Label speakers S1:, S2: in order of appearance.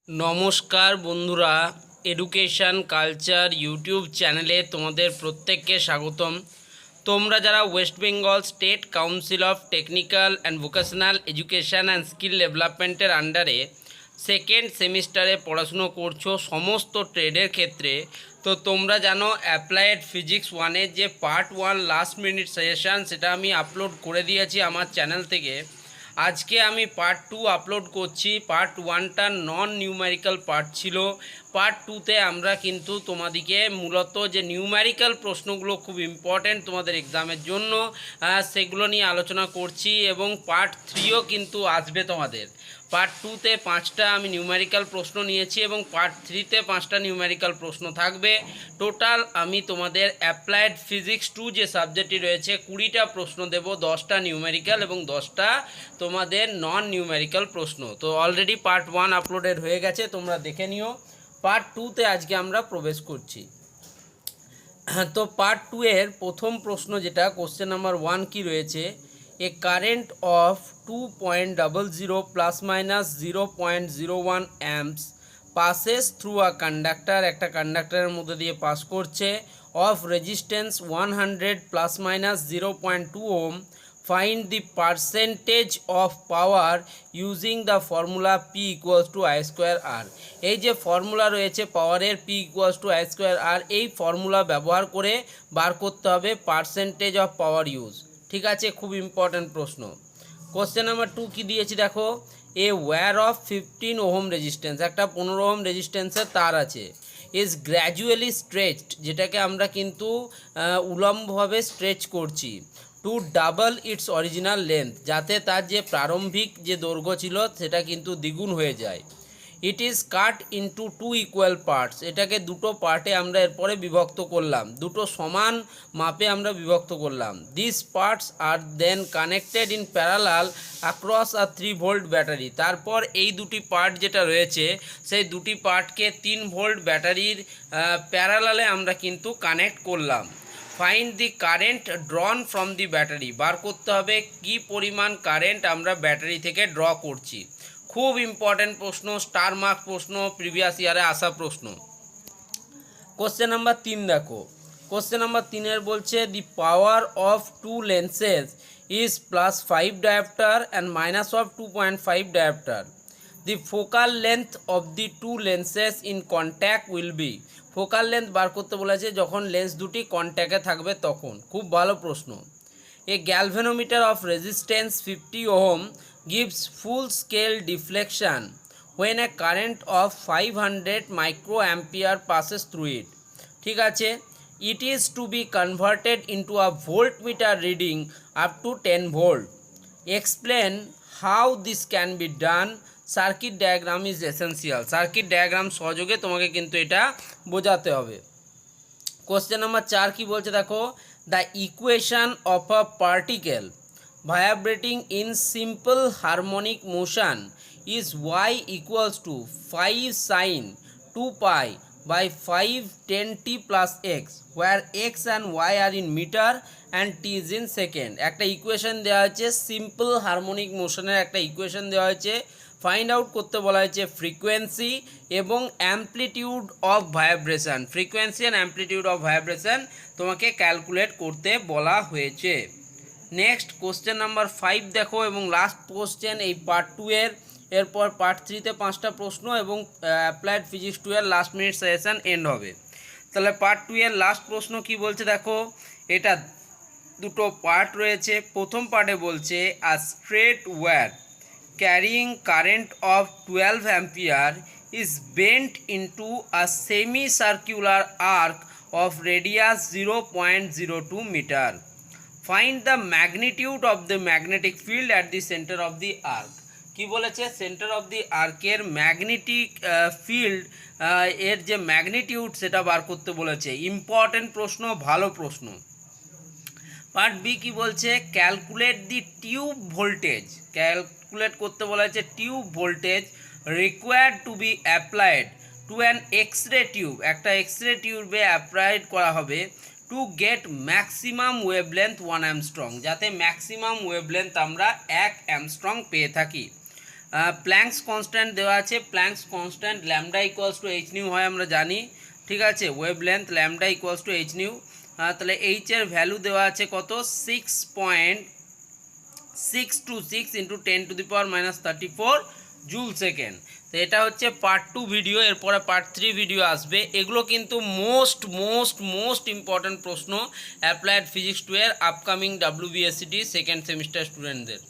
S1: নমস্কার বন্ধুরা, education culture YouTube চ্যানেলে তোমাদের প্রত্যেককে স্বাগতম। তোমরা যারা West Bengal state council of technical and vocational education and skill ডেভেলপমেন্টের আন্ডারে সেকেন্ড সেমিস্টারে পড়াশুনো করছো সমস্ত ট্রেডের ক্ষেত্রে, তো তোমরা জানো অ্যাপ্লাইড ফিজিক্স ওয়ানের যে পার্ট 1 লাস্ট মিনিট সাজেশান সেটা আমি আপলোড করে দিয়েছি আমার চ্যানেল থেকে। আজকে আমি পার্ট 2 আপলোড করছি। পার্ট 1টা নন নিউমেরিক্যাল পার্ট ছিল। পার্ট 2তে আমরা কিন্তু তোমাদেরকে মূলত যে নিউমেরিক্যাল প্রশ্নগুলো খুব ইম্পর্ট্যান্ট তোমাদের এক্সামের জন্য সেগুলো নিয়ে আলোচনা করছি, এবং পার্ট 3ও কিন্তু আসবে তোমাদের। পার্ট 2তে 5টা আমি নিউমেরিক্যাল প্রশ্ন নিয়েছি এবং পার্ট 3তে 5টা নিউমেরিক্যাল প্রশ্ন থাকবে। টোটাল আমি তোমাদের অ্যাপ্লাইড ফিজিক্স 2 যে সাবজেক্টটি রয়েছে 20টা প্রশ্ন দেব, 10টা নিউমেরিক্যাল এবং 10টা তোমাদের নন নিউমেরিক্যাল প্রশ্ন। তো অলরেডি পার্ট 1 আপলোডেড হয়ে গেছে, তোমরা দেখে নিও। পার্ট 2তে আজকে আমরা প্রবেশ করছি। তো পার্ট 2 এর প্রথম প্রশ্ন যেটা কোশ্চেন নাম্বার 1 কি রয়েছে, a current of 2.00 plus minus 0.01 amps passes through a conductor, একটা কন্ডাক্টরের মধ্যে দিয়ে পাস করছে, of resistance 100 plus minus 0.2 ohm, find the percentage of power using the formula P equals to I square R। এই যে formula রয়েছে পাওয়ারের P equals to I square R, এই ফর্মুলা ব্যবহার করে বার করতে হবে পার্সেন্টেজ অফ পাওয়ার ইউজ। ঠিক আছে, খুব ইম্পর্ট্যান্ট প্রশ্ন। কোশ্চেন নাম্বার 2 কি দিয়েছি দেখো, এ ওয়্যার অফ 15 ওহম রেজিস্ট্যান্স, একটা 15 ওহম রেজিস্ট্যান্সের তার আছে, ইজ গ্র্যাজুয়ালি স্ট্রেচড, যেটাকে আমরা কিন্তু উলম্বভাবে স্ট্রেচ করছি, to double its original length, যাতে তার যে প্রারম্ভিক যে দৈর্ঘ্য ছিল সেটা কিন্তু দ্বিগুণ হয়ে যায়। It is cut into 2 equal parts, এটাকে দুটো পার্টে আমরা এরপরে বিভক্ত করলাম, দুটো সমান মাপে আমরা বিভক্ত করলাম। This parts are then connected in parallel across a 3 volt battery, তারপর এই দুটি পার্ট যেটা রয়েছে সেই দুটি পার্টকে 3 ভোল্ট ব্যাটারির প্যারালালে আমরা কিন্তু কানেক্ট করলাম। Find the current drawn from the battery, বার করতে হবে কি পরিমাণ কারেন্ট আমরা ব্যাটারি থেকে ড্র করছি। খুব ইম্পর্ট্যান্ট প্রশ্ন, স্টার মার্ক প্রশ্ন, প্রিভিয়াস ইয়ারে আসা প্রশ্ন। কোশ্চেন নাম্বার 3 দেখো, কোশ্চেন নাম্বার 3 বলছে the power of 2 lenses is plus 5 dioptre and minus of 2.5 dioptre. The focal length of the 2 lenses in contact will be, focal length বার করতে বলেছে যখন লেন্স দুটি কন্ট্যাক্টে থাকবে তখন। খুব ভালো প্রশ্ন। A galvanometer of resistance 50 ohm gives full scale deflection when a current of 500 microampere passes through it। ঠিক আছে, it is to be converted into a voltmeter reading up to 10 volt। explain how this can be done। Circuit diagram is essential, circuit diagram সহযোগে তোমাকে কিন্তু এটা বোঝাতে হবে। Question number 4 কি বলছে দেখো, the equation of a particle vibrating in simple harmonic motion is y equals to 5 sin 2 pi by 5 10 t plus x, where x and y are in meter and t is in second। একটা equation দেওয়া হয়েছে, simple harmonic মোশনের একটা equation দেওয়া হয়েছে, find out করতে বলা হয়েছে frequency এবং amplitude of vibration, frequency and amplitude of vibration তোমাকে ক্যালকুলেট করতে বলা হয়েছে। নেক্সট কোশ্চেন নাম্বার 5 দেখো এবং লাস্ট কোশ্চেন এই পার্ট 2 এর। এরপর পার্ট 3তে 5টা প্রশ্ন এবং অ্যাপ্লাইড ফিজিক্স 2 এর লাস্ট মিনিট সেশন এন্ড হবে। তাহলে পার্ট 2 এর লাস্ট প্রশ্ন কি বলছে দেখো, এটা দুটো পার্ট রয়েছে। প্রথম পার্টে বলছে a straight wire carrying current of 12 ampere is bent into a semi circular arc of radius 0.02 metre. Find the magnitude of the magnetic field at the centre of the arc. কি বলেছে, centre of the আর্কের magnetic field এর যে magnitude সেটা বার করতে বলেছে। Important প্রশ্ন, ভালো প্রশ্ন। পার্ট বি কি বলছে, calculate the tube voltage, calculate করতে বলা হয়েছে tube voltage required to be applied to an X-ray tube, একটা এক্স-রে টিউবে অ্যাপ্লাইড করা হবে to get maximum wavelength 1 angstrom, যাতে ম্যাক্সিমাম ওয়েভলেন্থ আমরা 1 অ্যামস্ট্রং পেয়ে থাকি। প্ল্যাঙ্কস কনস্ট্যান্ট দেওয়া আছে, Planck's constant lambda equals to H nu হয় আমরা জানি, ঠিক আছে। Wavelength lambda equals to H nu, তাহলে এইচের ভ্যালু দেওয়া আছে কত 6.626 ইন্টু 10⁻⁻34 জুল সেকেন্ড। তো এটা হচ্ছে পার্ট 2 ভিডিও, এরপরে পার্ট 3 ভিডিও আসবে। এগুলো কিন্তু মোস্ট ইম্পর্ট্যান্ট প্রশ্ন অ্যাপ্লাইড ফিজিক্স 2 এর আপকামিং WBSCT সেকেন্ড সেমিস্টার স্টুডেন্টদের।